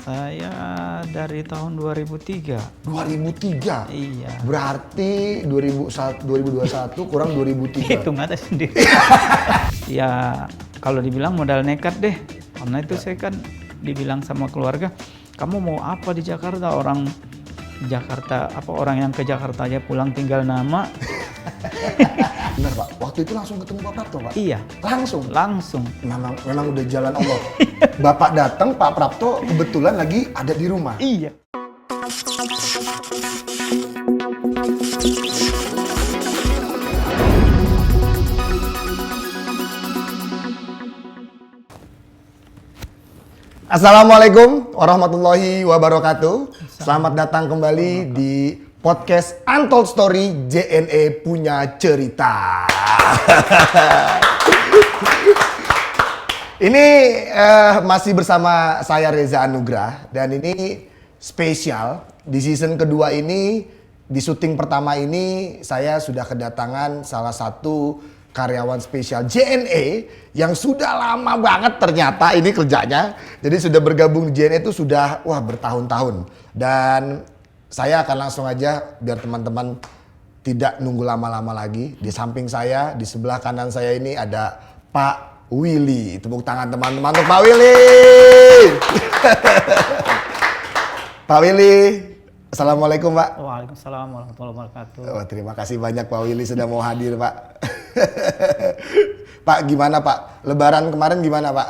Saya dari tahun 2003. 2003? Iya. Berarti 2021 kurang 2003. Hitung aja sendiri. Ya, kalau dibilang modal nekat deh. Karena itu saya kan dibilang sama keluarga, kamu mau apa di Jakarta? Orang Jakarta, orang yang ke Jakarta aja pulang tinggal nama. Benar Pak, waktu itu langsung ketemu Pak Prapto Pak? Iya. Langsung? Memang udah jalan Allah. Bapak datang, Pak Prapto kebetulan lagi ada di rumah? Iya. Assalamualaikum warahmatullahi wabarakatuh. Selamat datang kembali di podcast Untold Story JNE Punya Cerita. Ini masih bersama saya Reza Anugrah dan ini spesial. Di season kedua ini, di syuting pertama ini saya sudah kedatangan salah satu karyawan spesial JNE yang sudah lama banget ternyata ini kerjanya. Jadi sudah bergabung di JNE itu sudah bertahun-tahun. Dan saya akan langsung aja biar teman-teman tidak nunggu lama-lama lagi. Di samping saya, di sebelah kanan saya ini ada Pak Willy. Tepuk tangan teman-teman untuk Pak Willy. Pak Willy, assalamualaikum Pak. Waalaikumsalam warahmatullahi wabarakatuh. Terima kasih banyak Pak Willy sudah mau hadir Pak. Pak gimana Pak? Lebaran kemarin gimana Pak?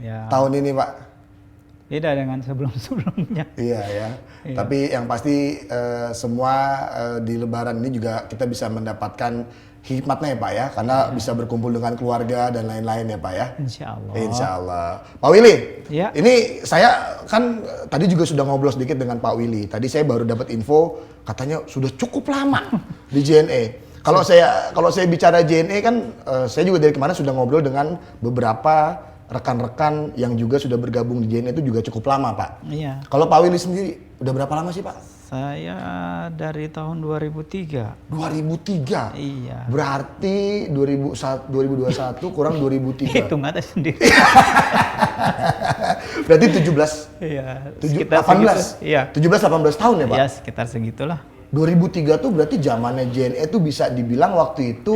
Ya. Tahun ini Pak? Beda dengan sebelum-sebelumnya. Iya ya. Iya. Tapi yang pasti semua di Lebaran ini juga kita bisa mendapatkan hikmatnya ya Pak ya, karena bisa berkumpul dengan keluarga dan lain-lain ya Pak ya. Insya Allah. Insya Allah. Pak Willy, Ya. ini saya kan tadi juga sudah ngobrol sedikit dengan Pak Willy. Tadi saya baru dapat info katanya sudah cukup lama di JNE. Kalau saya bicara JNE kan saya juga dari kemarin sudah ngobrol dengan beberapa rekan-rekan yang juga sudah bergabung di JNE itu juga cukup lama Pak. Iya. Kalau Pak Willy sendiri udah berapa lama sih Pak? Saya dari tahun 2003. 2003? Iya. Berarti 2021 kurang 2003. Hitung aja sendiri. Berarti 17? Iya. 18? Iya. 17-18 tahun ya Pak? Ya, sekitar segitulah. 2003 tuh berarti zamannya JNE tuh bisa dibilang waktu itu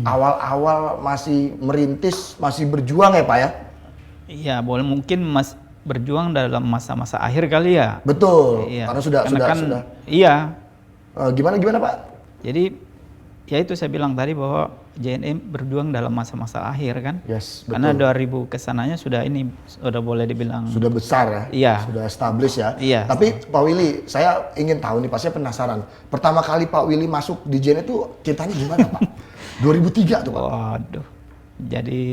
awal-awal masih merintis, masih berjuang ya Pak ya? Iya, boleh mungkin berjuang dalam masa-masa akhir kali ya. Betul, Iya. karena sudah. Iya. Gimana Pak? Jadi ya itu saya bilang tadi bahwa JNE berjuang dalam masa-masa akhir kan. Yes, betul. Karena 2000 kesananya sudah boleh dibilang. Sudah besar ya? Iya. Sudah established ya? Iya. Tapi Pak Willy, saya ingin tahu nih, pasti penasaran. Pertama kali Pak Willy masuk di JNE itu ceritanya gimana Pak? 2003 tuh Pak? Waduh. Jadi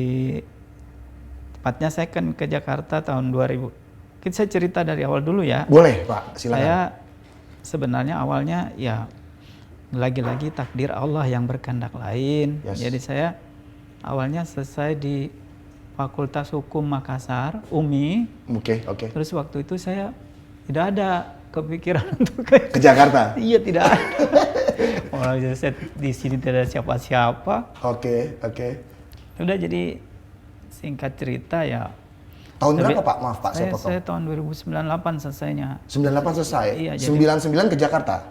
tepatnya saya kan ke Jakarta tahun 2000. Kita saya cerita dari awal dulu ya. Boleh Pak, silakan. Saya sebenarnya awalnya ya lagi-lagi takdir Allah yang berkehendak lain. Yes. Jadi saya awalnya selesai di Fakultas Hukum Makassar, UMI. Oke. Terus waktu itu saya tidak ada kepikiran untuk Ke Jakarta? Iya, tidak ada. Orang saya di sini tidak ada siapa-siapa. Oke. Udah, jadi singkat cerita ya. Tahun berapa Pak? Maaf Pak, saya potong. Saya tahun 2098 selesainya. 98 selesai? Iya, 99 ke Jakarta?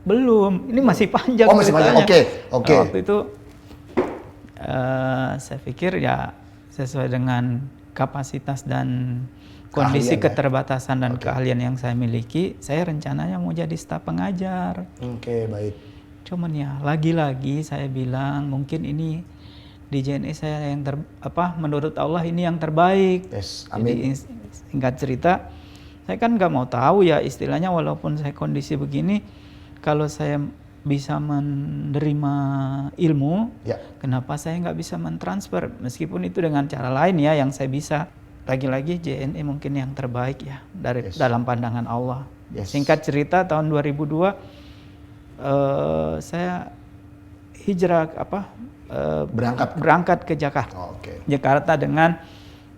Belum, ini masih panjang. Oh, masih panjang. ceritanya. Oke. Nah, waktu itu saya pikir ya sesuai dengan kapasitas dan kondisi Keahlian, keterbatasan dan keahlian yang saya miliki, saya rencananya mau jadi staf pengajar. Oke, baik. Cuman ya lagi-lagi saya bilang mungkin ini di JNE saya yang menurut Allah ini yang terbaik. Yes, amin. Jadi singkat cerita, saya kan nggak mau tahu ya istilahnya, walaupun saya kondisi begini, kalau saya bisa menerima ilmu, Ya. kenapa saya nggak bisa mentransfer? Meskipun itu dengan cara lain ya yang saya bisa. Lagi-lagi JNE mungkin yang terbaik ya dalam pandangan Allah. Yes. Singkat cerita tahun 2002 saya hijrah berangkat ke Jakarta. Oke. Jakarta dengan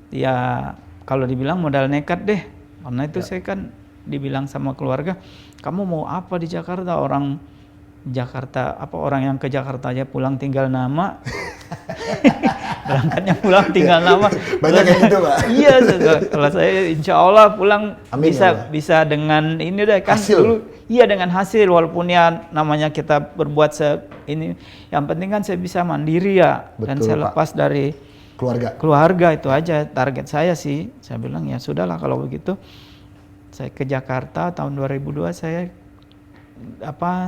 ya kalau dibilang modal nekat deh. Karena itu saya kan dibilang sama keluarga, kamu mau apa di Jakarta? Orang Jakarta orang yang ke Jakarta aja pulang tinggal nama. berangkatnya pulang tinggal nama. Banyak yang gitu, Pak. Iya, kalau saya insya Allah pulang Amin, ya Allah. bisa dengan ini deh kan Hasil. dulu. Iya, dengan hasil, walaupun ya namanya kita berbuat ini, yang penting kan saya bisa mandiri ya. Dan Betul, saya Pak. lepas dari keluarga itu aja target saya sih. Saya bilang ya sudahlah kalau begitu. Saya ke Jakarta tahun 2002, saya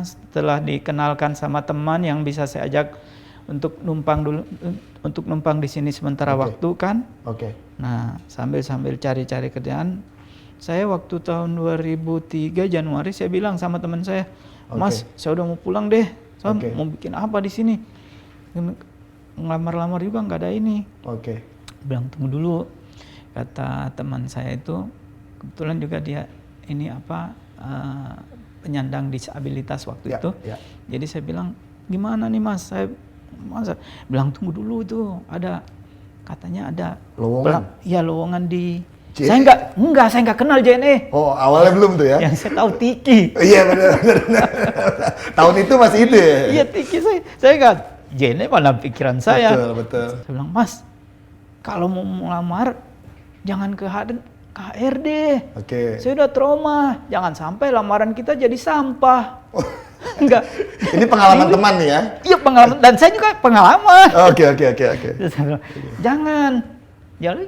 setelah dikenalkan sama teman yang bisa saya ajak untuk numpang di sini sementara waktu kan. Nah, sambil cari-cari kerjaan, saya waktu tahun 2003 Januari saya bilang sama teman saya, Mas, saya udah mau pulang deh, saya mau bikin apa di sini? Ngelamar-lamar juga nggak ada ini. Bilang tunggu dulu, kata teman saya itu, kebetulan juga dia ini penyandang disabilitas waktu itu. Jadi saya bilang, gimana nih Mas? Saya bilang tunggu dulu tuh, katanya ada lowongan. Iya, lowongan di JNE? Saya nggak kenal JNE. Oh, awalnya belum tuh ya? Yang saya tahu Tiki. Iya, benar. Tahun itu masih itu ya? Iya, Tiki. Saya nggak, JNE mana pikiran saya. Betul. Saya bilang, Mas, kalau mau melamar jangan ke HRD. Saya udah trauma. Jangan sampai lamaran kita jadi sampah. Enggak. Ini pengalaman teman nih ya? Iya, pengalaman. Dan saya juga pengalaman. Oke. Terus saya bilang, jangan.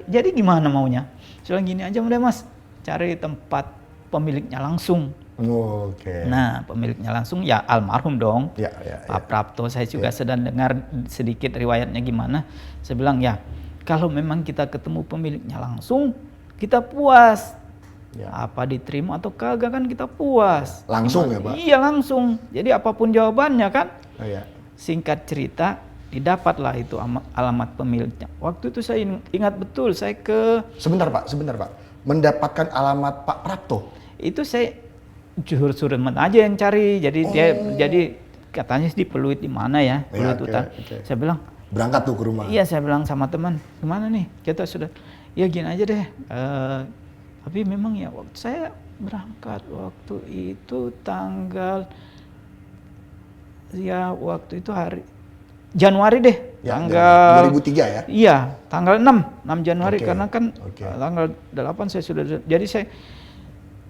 Jadi gimana maunya? Saya bilang gini aja udah Mas, cari tempat pemiliknya langsung. Nah, pemiliknya langsung ya almarhum dong. Pak Prapto. Saya juga sedang dengar sedikit riwayatnya gimana. Saya bilang ya, kalau memang kita ketemu pemiliknya langsung, kita puas. Apa diterima atau kagak kan kita puas. Langsung ya Pak? Iya, langsung. Jadi apapun jawabannya kan. Singkat cerita, didapatlah itu alamat pemiliknya. Waktu itu saya ingat betul, saya ke... Sebentar Pak. Mendapatkan alamat Pak Prapto? Itu saya suruh-suruh aja yang cari. Jadi katanya di Peluit di mana ya? Peluit Utara. Saya bilang, berangkat tuh ke rumah? Iya, saya bilang sama teman, gimana nih? Kita sudah, ya gini aja deh. Tapi memang ya waktu saya berangkat waktu itu waktu itu hari Januari deh. Tanggal 2003 ya? Iya, tanggal 6 Januari karena kan tanggal 8 saya sudah. Jadi saya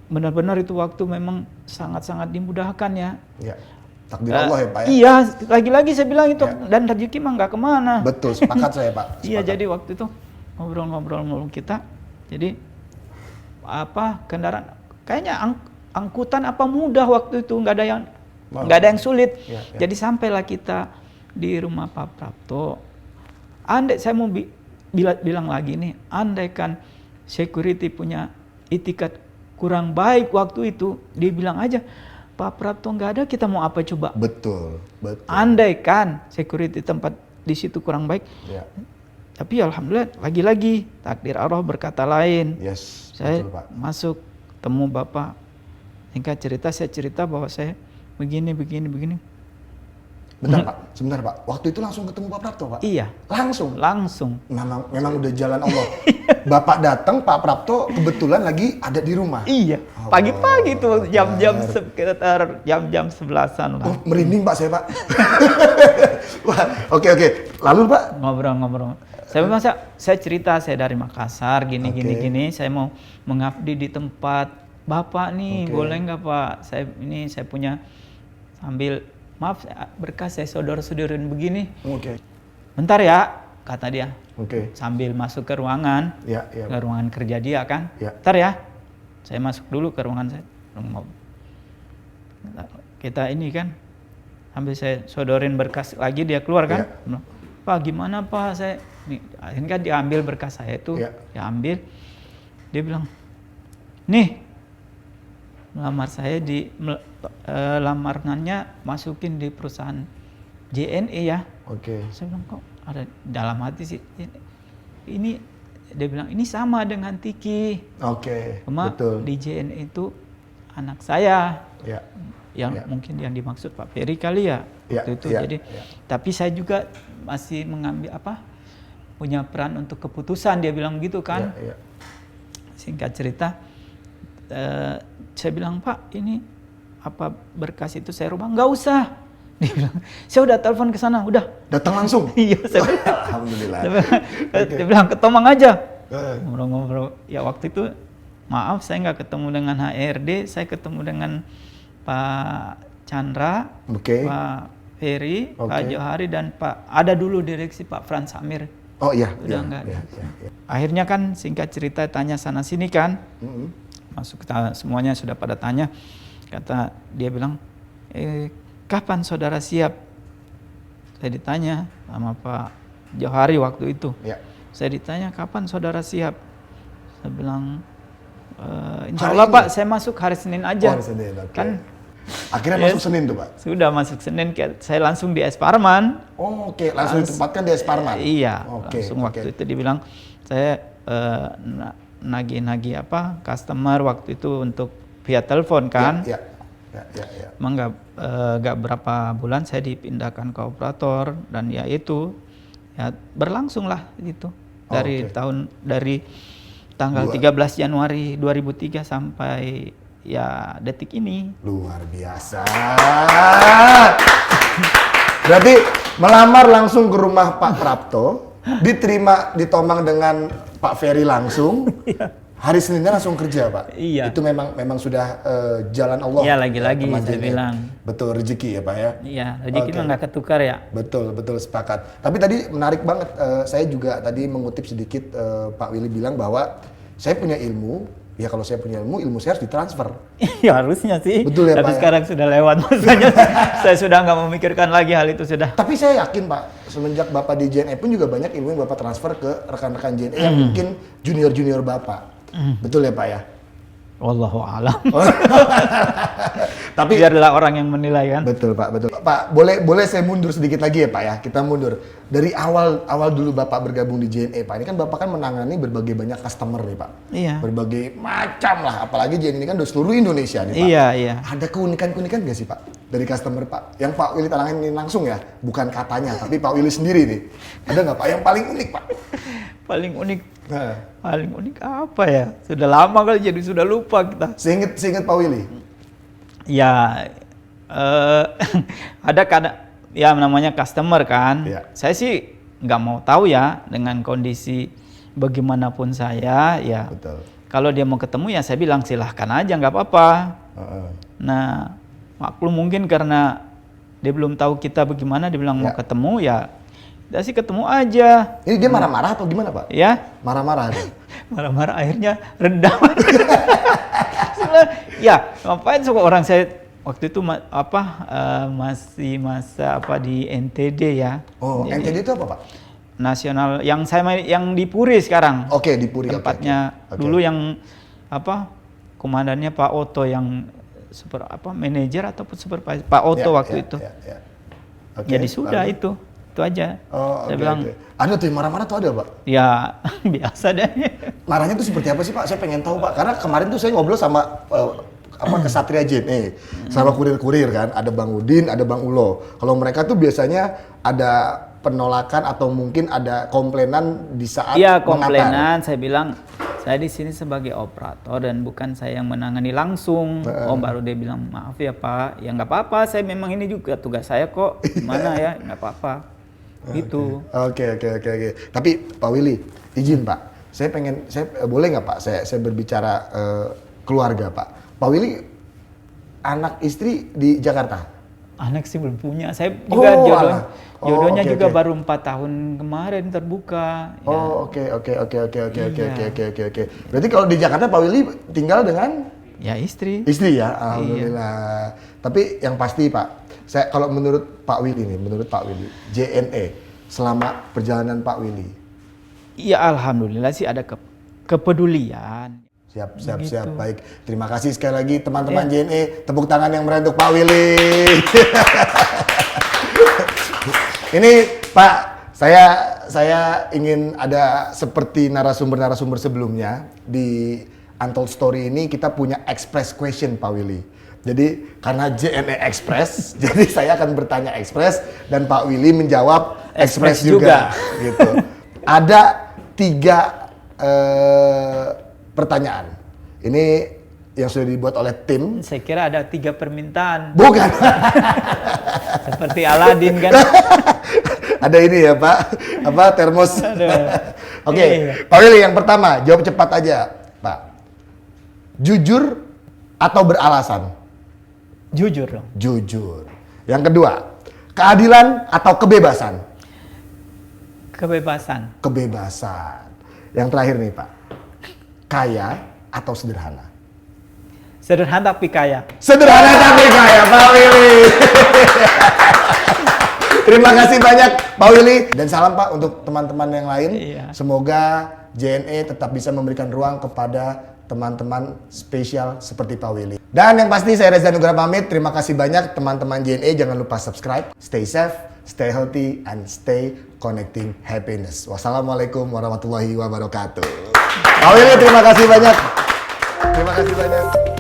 benar-benar itu waktu memang sangat-sangat dimudahkan ya. Takdir Allah ya Pak ya? Iya, lagi-lagi saya bilang itu dan rezeki mah nggak kemana. Betul, sepakat saya Pak. Iya, jadi waktu itu ngobrol kita. Jadi kendaraan kayaknya angkutan mudah waktu itu, nggak ada yang sulit. Jadi sampailah kita di rumah Pak Prapto. Andai saya mau bilang lagi nih, andai kan security punya itikat kurang baik waktu itu, dia bilang aja Pak Prapto nggak ada, kita mau apa coba? Betul. Andai kan security tempat di situ kurang baik. Tapi alhamdulillah lagi-lagi takdir Allah berkata lain. Saya betul, Pak. masuk temu Bapak. Singkat cerita saya cerita bahwa saya begini. Bentar Pak, sebentar Pak. Waktu itu langsung ketemu Pak Prapto Pak? Iya. Langsung. Memang udah jalan Allah. Bapak datang, Pak Prapto kebetulan lagi ada di rumah. Iya. Pagi-pagi tuh jam-jam sekitar jam 11-an lah. Oh, merinding Pak saya Pak. Wah, oke. Lalu Pak? Ngobrol. Saya cerita saya dari Makassar gini. Saya mau mengabdi di tempat Bapak nih, boleh nggak Pak? Saya punya sambil maaf berkas saya sodor-sodorin begini. Bentar ya, kata dia. Sambil masuk ke ruangan, ke ruangan kerja dia kan. Bentar ya, saya masuk dulu ke ruangan saya. Kita ini kan, sambil saya sodorin berkas lagi dia keluar kan. Pak gimana Pak, akhirnya kan diambil berkas saya itu, diambil. Dia bilang, nih melamar saya lamarannya masukin di perusahaan JNE ya. Saya bilang kok ada dalam hati sih ini, dia bilang ini sama dengan Tiki. Betul. Di JNE itu anak saya. Yang mungkin yang dimaksud Pak Ferry kali ya. Jadi tapi saya juga masih mengambil punya peran untuk keputusan, dia bilang gitu kan. Singkat cerita saya bilang Pak ini berkas itu saya rubah, nggak usah, Dia bilang, saya udah telepon ke sana, udah. Datang langsung. Iya, saya bilang. Alhamdulillah. Dia bilang, ke Tomang aja. Ngobrol-ngobrol. Ya waktu itu, maaf saya nggak ketemu dengan HRD, saya ketemu dengan Pak Chandra, Pak Ferry, Pak Johari, dan ada dulu direksi Pak Frans Samir. Oh iya. Udah nggak ada. Akhirnya kan singkat cerita tanya sana sini kan. Masuk semuanya sudah pada tanya. Kata dia bilang, kapan saudara siap? Saya ditanya sama Pak Johari waktu itu. Ya. Saya ditanya kapan saudara siap? Saya bilang, insya Allah Pak, saya masuk hari Senin aja. Hari Senin, oke. Kan akhirnya masuk Senin tuh Pak? Sudah masuk Senin, saya langsung di Es Parman. Oh oke, langsung ditempatkan di Es Parman? Iya, langsung waktu itu dibilang, saya nagih-nagih customer waktu itu untuk via telepon kan. Ya. Emang nggak berapa bulan saya dipindahkan ke operator dan ya itu ya berlangsung lah gitu dari tanggal 13 Januari 2003 sampai ya detik ini. Luar biasa. Berarti melamar langsung ke rumah Pak Prapto, diterima di Tomang dengan Pak Ferry langsung. Hari Seninnya langsung kerja Pak. Iya. Itu memang sudah jalan Allah. Iya lagi-lagi saya bilang. Betul, rezeki ya Pak ya. Iya, rezeki mah nggak ketukar ya. Betul sepakat. Tapi tadi menarik banget. Saya juga tadi mengutip sedikit Pak Willy bilang bahwa saya punya ilmu. Ya kalau saya punya ilmu saya harus ditransfer. Iya harusnya sih. Betul ya Tapi Pak. sekarang sudah lewat masanya. Saya sudah nggak memikirkan lagi hal itu sudah. Tapi saya yakin Pak, semenjak Bapak di JNE pun juga banyak ilmu yang Bapak transfer ke rekan-rekan JNE yang mungkin junior Bapak. Betul ya Pak ya? Wallahu a'lam. Tapi biarlah orang yang menilai kan. Betul Pak, betul. Pak, boleh saya mundur sedikit lagi ya Pak ya? Kita mundur. Dari awal dulu Bapak bergabung di JNE Pak. Ini kan Bapak kan menangani berbagai banyak customer nih Pak. Iya. Berbagai macam lah. Apalagi JNE ini kan udah seluruh Indonesia nih Pak. Iya. Ada keunikan nggak sih Pak? Dari customer Pak? Yang Pak Willy tangani langsung ya? Bukan katanya, tapi Pak Willy sendiri nih. Ada nggak Pak yang paling unik Pak? Paling unik? Paling unik apa ya? Sudah lama kali jadi sudah lupa kita. Seinget Pak Willy? Ya, ada ya namanya customer kan. Ya. Saya sih nggak mau tahu ya dengan kondisi bagaimanapun saya ya. Betul. Kalau dia mau ketemu ya saya bilang silahkan aja nggak apa-apa. Nah maklum mungkin karena dia belum tahu kita bagaimana dia bilang mau ketemu ya. Udah sih ketemu aja. Ini dia marah-marah atau gimana Pak? Ya. Marah-marah. Marah-marah akhirnya rendam. Ya ngapain suka orang saya waktu itu masih masa di NTD ya. Oh jadi, NTD itu apa Pak? Nasional yang yang di Puri sekarang. Oke di Puri. Tempatnya dulu yang komandannya Pak Oto yang manajer ataupun supervisor Pak Oto waktu itu. Jadi sudah itu aja. Saya bilang. Ada tuh yang marah-marah tuh ada Pak? Ya biasa deh. Marahnya tuh seperti apa sih Pak? Saya pengen tahu Pak. Karena kemarin tuh saya ngobrol sama Kesatria JNE sama kurir-kurir kan. Ada Bang Udin, ada Bang Ulo. Kalau mereka tuh biasanya ada penolakan atau mungkin ada komplainan di saat Iya komplainan. Saya bilang saya di sini sebagai operator dan bukan saya yang menangani langsung. Baru dia bilang maaf ya Pak. Ya nggak apa-apa. Saya memang ini juga tugas saya kok. Gimana ya nggak apa-apa. Gitu. Oke. Tapi Pak Willy, izin Pak. Saya boleh nggak Pak? Saya berbicara keluarga Pak. Pak Willy, anak istri di Jakarta? Anak sih belum punya. Saya juga jodohnya juga baru 4 tahun kemarin terbuka. Oke. Berarti kalau di Jakarta Pak Willy tinggal dengan? Ya istri. Istri ya, alhamdulillah. Tapi yang pasti Pak. Kalau menurut Pak Willy JNE selama perjalanan Pak Willy. Iya alhamdulillah sih ada kepedulian. Siap. Baik. Terima kasih sekali lagi teman-teman JNE. Tepuk tangan yang meriah untuk Pak Willy. Ini Pak, saya ingin ada seperti narasumber sebelumnya di Untold Story ini kita punya express question Pak Willy. Jadi karena JNE Express, jadi saya akan bertanya Express dan Pak Willy menjawab Express juga. Gitu. Ada 3 pertanyaan. Ini yang sudah dibuat oleh tim. Saya kira ada 3 permintaan. Bukan. Seperti Aladin kan. Ada ini ya Pak, apa termos. Oke, Iya. Pak Willy yang pertama, jawab cepat aja Pak. Jujur atau beralasan? Jujur dong. Jujur. Yang kedua, keadilan atau kebebasan? Kebebasan. Kebebasan. Yang terakhir nih Pak, kaya atau sederhana? Sederhana tapi kaya. Sederhana tapi kaya, Pak Willy. Terima kasih banyak Pak Willy. Dan salam Pak untuk teman-teman yang lain. Iya. Semoga JNE tetap bisa memberikan ruang kepada teman-teman spesial seperti Pak Willy. Dan yang pasti saya Reza Nugraha pamit. Terima kasih banyak teman-teman JNE. Jangan lupa subscribe, stay safe, stay healthy, and stay connecting happiness. Wassalamualaikum warahmatullahi wabarakatuh. Pak Willy terima kasih banyak. Terima kasih banyak.